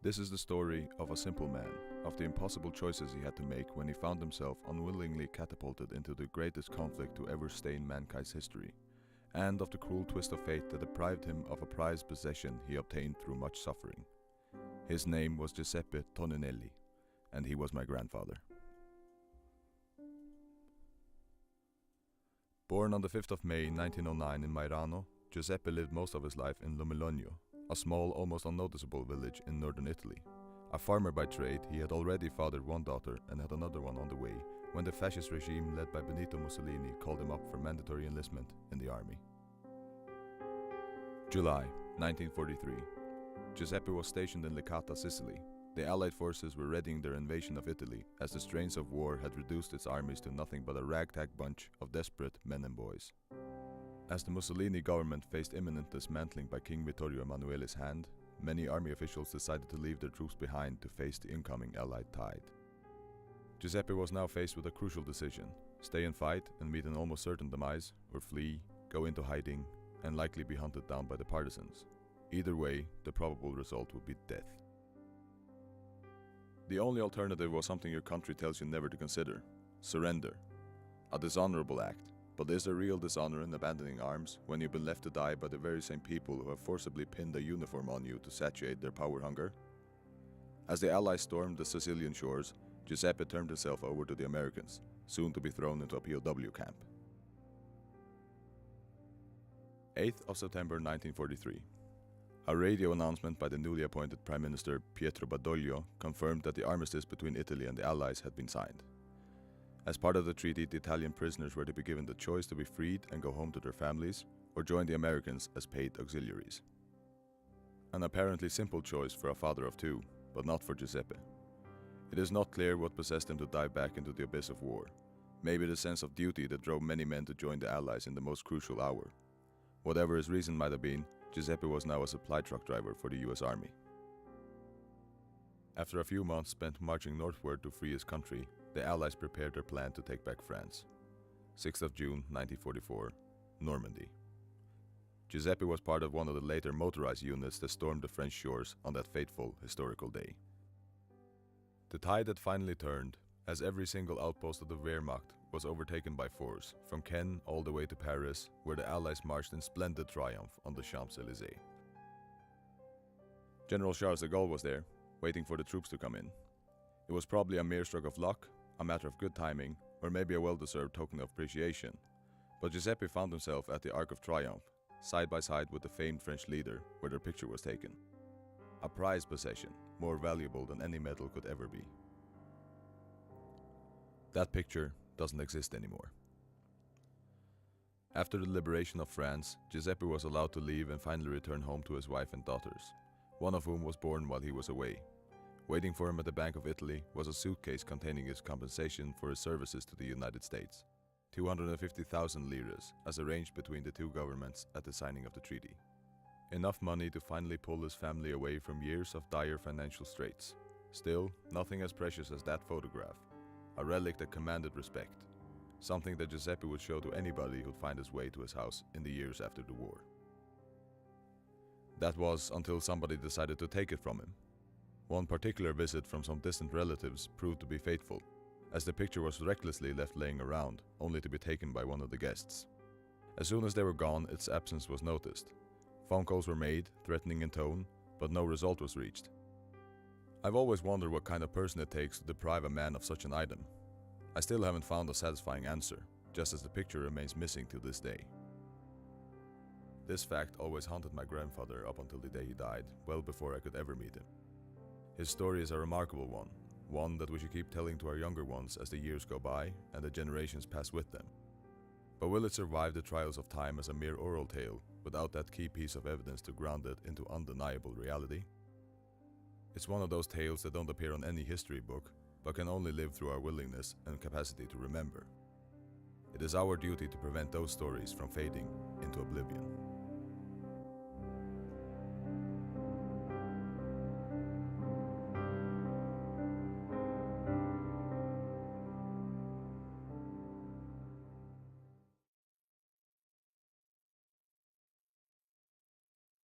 This is the story of a simple man, of the impossible choices he had to make when he found himself unwillingly catapulted into the greatest conflict to ever stain mankind's history, and of the cruel twist of fate that deprived him of a prized possession he obtained through much suffering. His name was Giuseppe Toninelli, and he was my grandfather. Born on the 5th of May 1909 in Mairano, Giuseppe lived most of his life in Lomellogno, a small, almost unnoticeable village in northern Italy. A farmer by trade, he had already fathered one daughter and had another one on the way when the fascist regime led by Benito Mussolini called him up for mandatory enlistment in the army. July 1943. Giuseppe was stationed in Licata, Sicily. The Allied forces were readying their invasion of Italy as the strains of war had reduced its armies to nothing but a ragtag bunch of desperate men and boys. As the Mussolini government faced imminent dismantling by King Vittorio Emanuele's hand, many army officials decided to leave their troops behind to face the incoming Allied tide. Giuseppe was now faced with a crucial decision: stay and fight and meet an almost certain demise, or flee, go into hiding, and likely be hunted down by the partisans. Either way, the probable result would be death. The only alternative was something your country tells you never to consider: surrender. A dishonorable act, but is there real dishonor in abandoning arms when you've been left to die by the very same people who have forcibly pinned a uniform on you to satiate their power hunger? As the Allies stormed the Sicilian shores, Giuseppe turned himself over to the Americans, soon to be thrown into a POW camp. 8th of September 1943. A radio announcement by the newly appointed Prime Minister Pietro Badoglio confirmed that the armistice between Italy and the Allies had been signed. As part of the treaty, the Italian prisoners were to be given the choice to be freed and go home to their families, or join the Americans as paid auxiliaries. An apparently simple choice for a father of two, but not for Giuseppe. It is not clear what possessed him to dive back into the abyss of war. Maybe the sense of duty that drove many men to join the Allies in the most crucial hour. Whatever his reason might have been, Giuseppe was now a supply truck driver for the US Army. After a few months spent marching northward to free his country, the Allies prepared their plan to take back France. 6th of June 1944, Normandy. Giuseppe was part of one of the later motorized units that stormed the French shores on that fateful historical day. The tide had finally turned, as every single outpost of the Wehrmacht was overtaken by force, from Caen all the way to Paris, where the Allies marched in splendid triumph on the Champs-Élysées. General Charles de Gaulle was there, waiting for the troops to come in. It was probably a mere stroke of luck, a matter of good timing, or maybe a well-deserved token of appreciation, but Giuseppe found himself at the Arc of Triumph, side by side with the famed French leader, where their picture was taken. A prized possession, more valuable than any medal could ever be. That picture doesn't exist anymore. After the liberation of France, Giuseppe was allowed to leave and finally return home to his wife and daughters, one of whom was born while he was away. Waiting for him at the Bank of Italy was a suitcase containing his compensation for his services to the United States, 250,000 liras, as arranged between the two governments at the signing of the treaty. Enough money to finally pull his family away from years of dire financial straits. Still, nothing as precious as that photograph. A relic that commanded respect, something that Giuseppe would show to anybody who'd find his way to his house in the years after the war. That was until somebody decided to take it from him. One particular visit from some distant relatives proved to be fateful, as the picture was recklessly left laying around, only to be taken by one of the guests. As soon as they were gone, its absence was noticed. Phone calls were made, threatening in tone, but no result was reached. I've always wondered what kind of person it takes to deprive a man of such an item. I still haven't found a satisfying answer, just as the picture remains missing to this day. This fact always haunted my grandfather up until the day he died, well before I could ever meet him. His story is a remarkable one that we should keep telling to our younger ones as the years go by and the generations pass with them. But will it survive the trials of time as a mere oral tale, without that key piece of evidence to ground it into undeniable reality? It's one of those tales that don't appear on any history book, but can only live through our willingness and capacity to remember. It is our duty to prevent those stories from fading into oblivion.